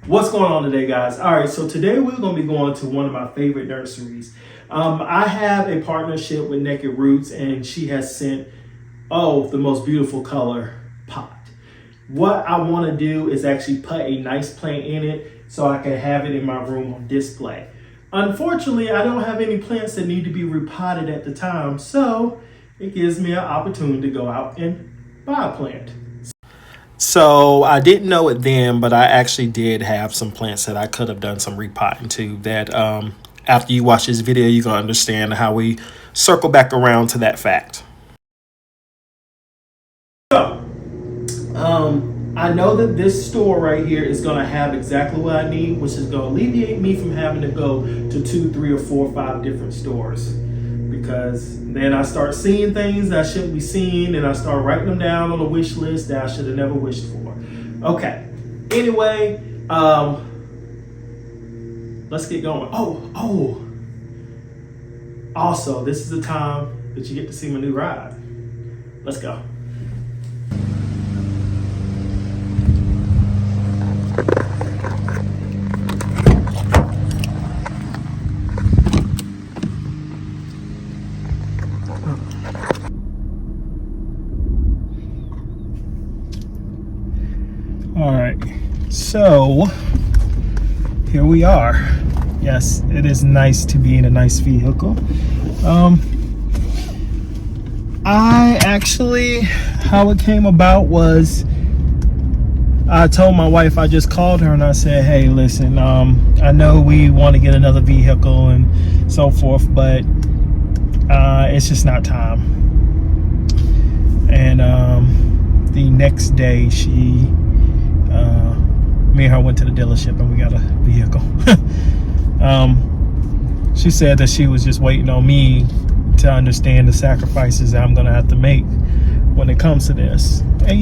What's going on today, guys? All right, so today we're going to be going to one of my favorite nurseries. I have a partnership with Naked Roots, and she has sent, the most beautiful color pot. What I want to do is actually put a nice plant in it so I can have it in my room on display. Unfortunately, I don't have any plants that need to be repotted at the time, so it gives me an opportunity to go out and buy a plant. So I didn't know it then, but I actually did have some plants that I could have done some repotting to that after you watch this video, you're going to understand how we circle back around to that fact. So, I know that this store right here is going to have exactly what I need, which is going to alleviate me from having to go to 2, 3, or 4, 5 different stores. Because then I start seeing things that I shouldn't be seeing, and I start writing them down on a wish list that I should have never wished for. Okay. Anyway, let's get going. Also, this is the time that you get to see my new ride. Let's go. All right, so here we are. Yes, it is nice to be in a nice vehicle. How it came about was I told my wife, I just called her and I said, hey, listen, I know we want to get another vehicle and so forth, but it's just not time. And the next day me and her went to the dealership and we got a vehicle. She said that she was just waiting on me to understand the sacrifices that I'm gonna have to make when it comes to this. And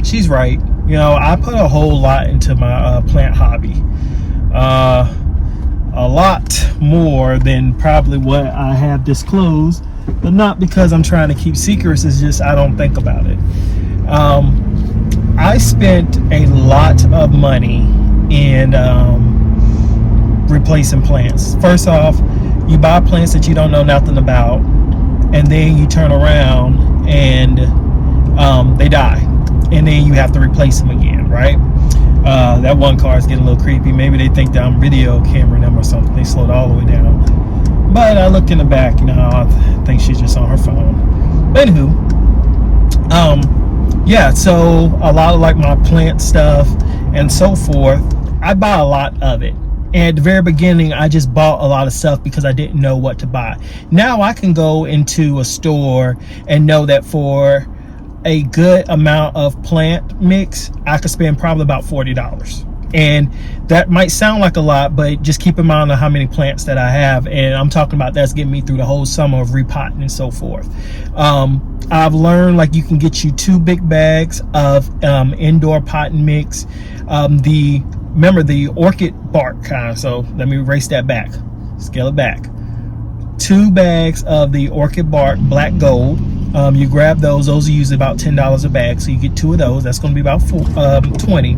she's right. I put a whole lot into my plant hobby. A lot more than probably what I have disclosed, but not because I'm trying to keep secrets. It's just I don't think about it. I spent a lot of money in replacing plants. First off, you buy plants that you don't know nothing about, and then you turn around and they die, and then you have to replace them again, right? That one car is getting a little creepy. Maybe they think that I'm video cameraing them or something. They slowed all the way down. But I looked in the back, I think she's just on her phone. But anywho, yeah, so a lot of like my plant stuff and so forth, I buy a lot of it. And at the very beginning, I just bought a lot of stuff because I didn't know what to buy. Now I can go into a store and know that for a good amount of plant mix, I could spend probably about $40. And that might sound like a lot, but just keep in mind how many plants that I have. And I'm talking about that's getting me through the whole summer of repotting and so forth. I've learned like you can get you 2 big bags of indoor potting mix. Remember the orchid bark kind. So let me erase that back, scale it back. 2 bags of the orchid bark black gold. You grab those are usually about $10 a bag, so you get 2 of those. That's going to be about 20.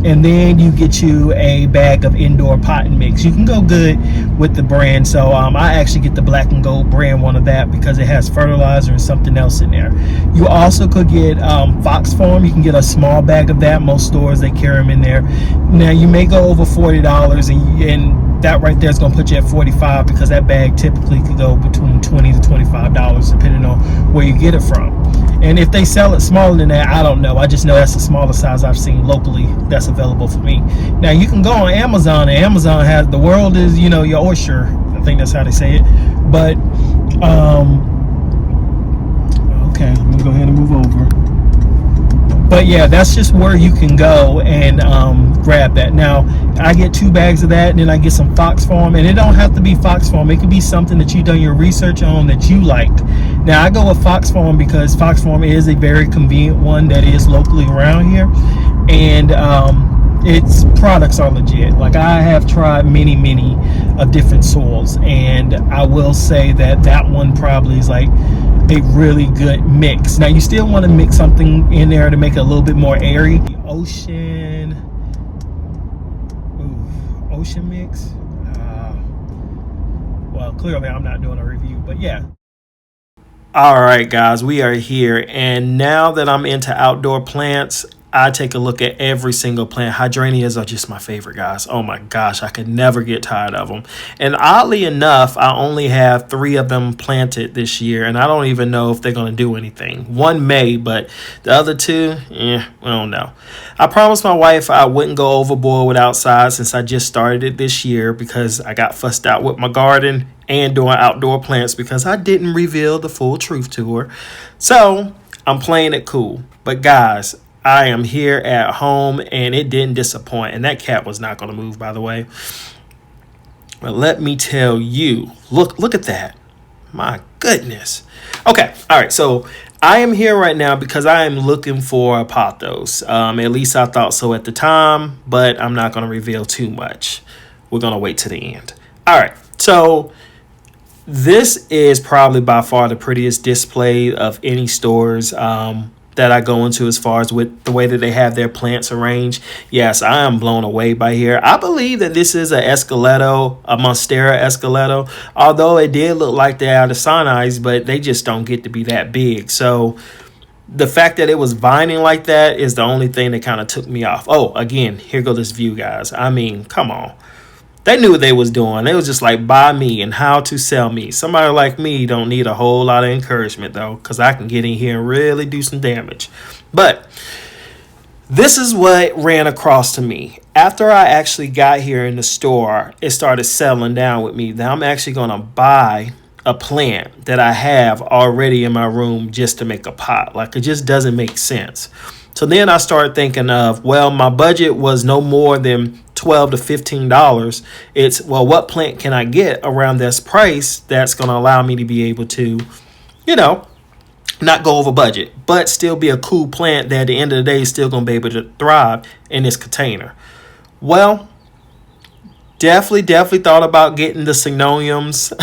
And then you get you a bag of indoor potting mix. You can go good with the brand. So I actually get the black and gold brand one of that because it has fertilizer and something else in there. You also could get Fox Farm. You can get a small bag of that. Most stores, they carry them in there. Now you may go over $40 and that right there is going to put you at $45 because that bag typically could go between $20 to $25 depending on where you get it from. And if they sell it smaller than that, I don't know. I just know that's the smallest size I've seen locally that's available for me. Now you can go on Amazon, and Amazon has, the world is, your oyster. I think that's how they say it. But okay, I'm gonna go ahead and move over. But yeah, that's just where you can go and grab that. Now, I get 2 bags of that, and then I get some Fox Farm, and it don't have to be Fox Farm. It could be something that you've done your research on that you like. Now, I go with Fox Farm because Fox Farm is a very convenient one that is locally around here, and its products are legit. Like, I have tried many of different soils, and I will say that that one probably is like a really good mix. Now you still want to mix something in there to make it a little bit more airy. The ocean mix. Well, clearly I'm not doing a review, but yeah. All right, guys, we are here. And now that I'm into outdoor plants, I take a look at every single plant. Hydrangeas are just my favorite, guys. Oh my gosh, I could never get tired of them. And oddly enough, I only have 3 of them planted this year, and I don't even know if they're going to do anything. One may, but the other 2, I don't know. I promised my wife I wouldn't go overboard with outside since I just started it this year because I got fussed out with my garden and doing outdoor plants because I didn't reveal the full truth to her. So I'm playing it cool. But guys, I am here at home and it didn't disappoint. And that cat was not going to move, by the way. But let me tell you, look at that. My goodness. Okay. All right. So I am here right now because I am looking for a pothos. At least I thought so at the time, but I'm not going to reveal too much. We're going to wait to the end. All right. So this is probably by far the prettiest display of any stores that I go into as far as with the way that they have their plants arranged. Yes, I am blown away by here. I believe that this is a Escaleto, a Monstera Escaleto, although it did look like they are the Sinai's, but they just don't get to be that big. So the fact that it was vining like that is the only thing that kind of took me off. Oh, again, here go this view, guys. I mean, come on. They knew what they was doing. They was just like, buy me and how to sell me. Somebody like me don't need a whole lot of encouragement, though, because I can get in here and really do some damage. But this is what ran across to me. After I actually got here in the store, it started settling down with me. Now I'm actually going to buy a plant that I have already in my room just to make a pot. Like, it just doesn't make sense. So then I started thinking of, well, my budget was no more than $12 to $15. It's, well, what plant can I get around this price that's going to allow me to be able to, not go over budget, but still be a cool plant that at the end of the day is still going to be able to thrive in this container. Well, definitely thought about getting the Signoniums.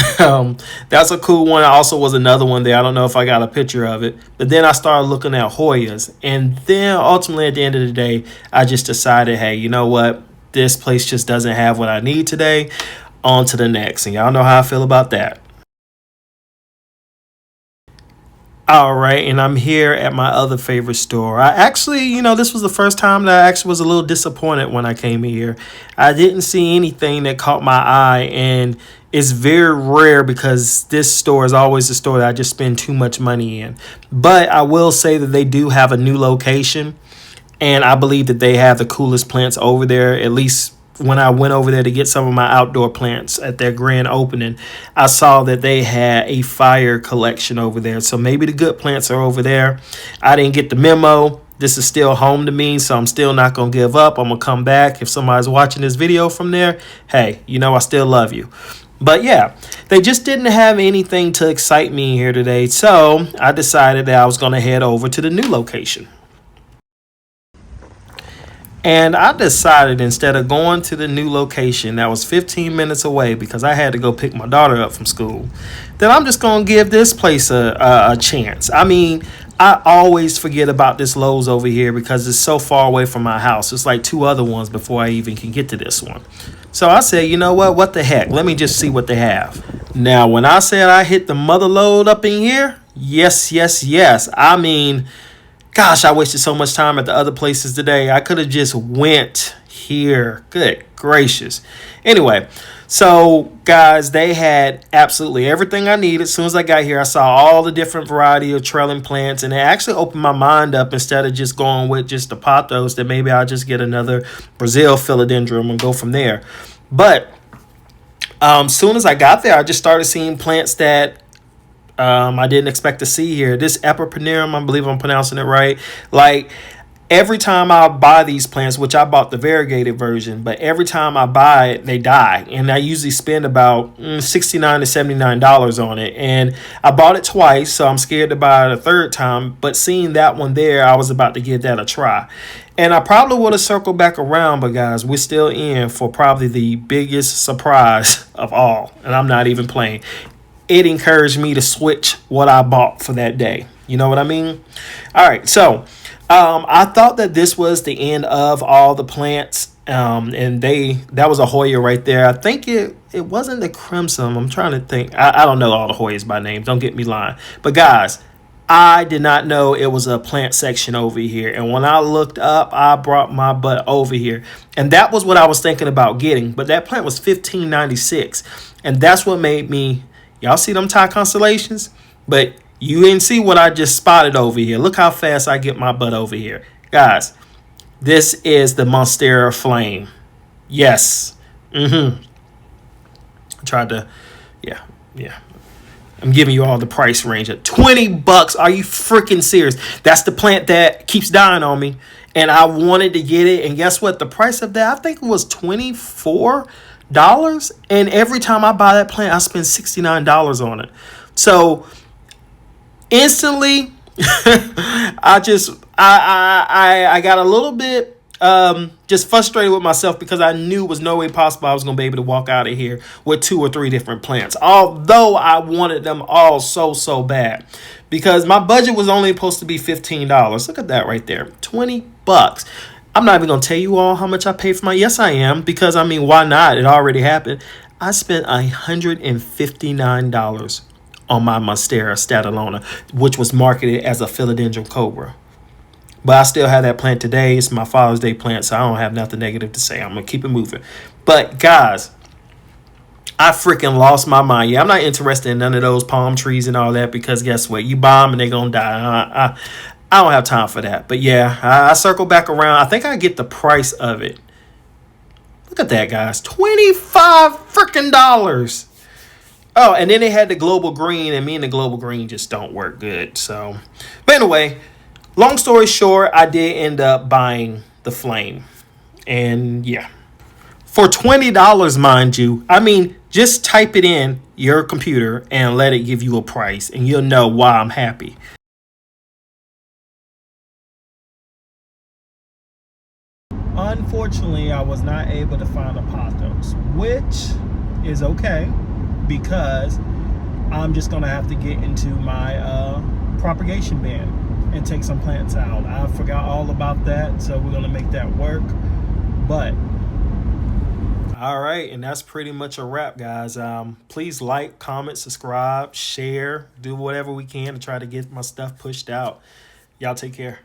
That's a cool one. Also was another one there. I don't know if I got a picture of it. But then I started looking at Hoyas. And then ultimately at the end of the day, I just decided, hey, you know what? This place just doesn't have what I need today. On to the next. And y'all know how I feel about that. All right, and I'm here at my other favorite store. I actually, this was the first time that I actually was a little disappointed when I came here. I didn't see anything that caught my eye, and it's very rare because this store is always a store that I just spend too much money in. But I will say that they do have a new location, and I believe that they have the coolest plants over there, at least when I went over there to get some of my outdoor plants at their grand opening, I saw that they had a fire collection over there. So maybe the good plants are over there. I didn't get the memo. This is still home to me, so I'm still not going to give up. I'm going to come back. If somebody's watching this video from there, hey, I still love you. But yeah, they just didn't have anything to excite me here today. So I decided that I was going to head over to the new location. And I decided instead of going to the new location that was 15 minutes away because I had to go pick my daughter up from school, that I'm just going to give this place a chance. I mean, I always forget about this Lowe's over here because it's so far away from my house. It's like 2 other ones before I even can get to this one. So I said, you know what the heck? Let me just see what they have. Now, when I said I hit the motherlode up in here, yes. I mean, gosh, I wasted so much time at the other places today. I could have just went here. Good gracious. Anyway, so guys, they had absolutely everything I needed. As soon as I got here, I saw all the different variety of trailing plants, and it actually opened my mind up instead of just going with just the pothos, that maybe I'll just get another Brazil philodendron and go from there. But as soon as I got there, I just started seeing plants that I didn't expect to see here. This Epipremnum, I believe I'm pronouncing it right. Like, every time I buy these plants, which I bought the variegated version, but every time I buy it, they die. And I usually spend about $69 to $79 on it. And I bought it twice, so I'm scared to buy it a third time. But seeing that one there, I was about to give that a try. And I probably would have circled back around, but guys, we're still in for probably the biggest surprise of all. And I'm not even playing. it encouraged me to switch what I bought for that day. You know what I mean? All right, so I thought that this was the end of all the plants. And that was a Hoya right there. I think it wasn't the Crimson. I'm trying to think. I don't know all the Hoyas by name. Don't get me lying. But guys, I did not know it was a plant section over here. And when I looked up, I brought my butt over here. And that was what I was thinking about getting. But that plant was $15.96. And that's what made me, y'all see them Thai constellations? But you didn't see what I just spotted over here. Look how fast I get my butt over here. Guys, this is the Monstera Flame. Yes. I tried to, yeah. I'm giving you all the price range at $20. Are you freaking serious? That's the plant that keeps dying on me. And I wanted to get it. And guess what? The price of that, I think it was $24. And every time I buy that plant, I spend $69 on it. So instantly, I got a little bit just frustrated with myself because I knew it was no way possible I was going to be able to walk out of here with 2 or 3 different plants. Although I wanted them all so bad because my budget was only supposed to be $15. Look at that right there. $20. I'm not even going to tell you all how much I paid for my, yes I am, because I mean, why not? It already happened. I spent $159 on my Monstera Statulona, which was marketed as a Philodendron Cobra. But I still have that plant today. It's my Father's Day plant, so I don't have nothing negative to say. I'm going to keep it moving. But guys, I freaking lost my mind. Yeah, I'm not interested in none of those palm trees and all that because guess what? You buy them and they're going to die. I don't have time for that. But yeah, I circle back around. I think I get the price of it. Look at that, guys. $25 freaking dollars. Oh, and then they had the global green, and me and the global green just don't work good. So, but anyway, long story short, I did end up buying the Flame. And yeah, for $20, mind you. I mean, just type it in your computer and let it give you a price, and you'll know why I'm happy. Unfortunately, I was not able to find a Pothos, which is okay because I'm just going to have to get into my propagation bin and take some plants out. I forgot all about that, so we're going to make that work. But all right, and that's pretty much a wrap, guys. Please like, comment, subscribe, share, do whatever we can to try to get my stuff pushed out. Y'all take care.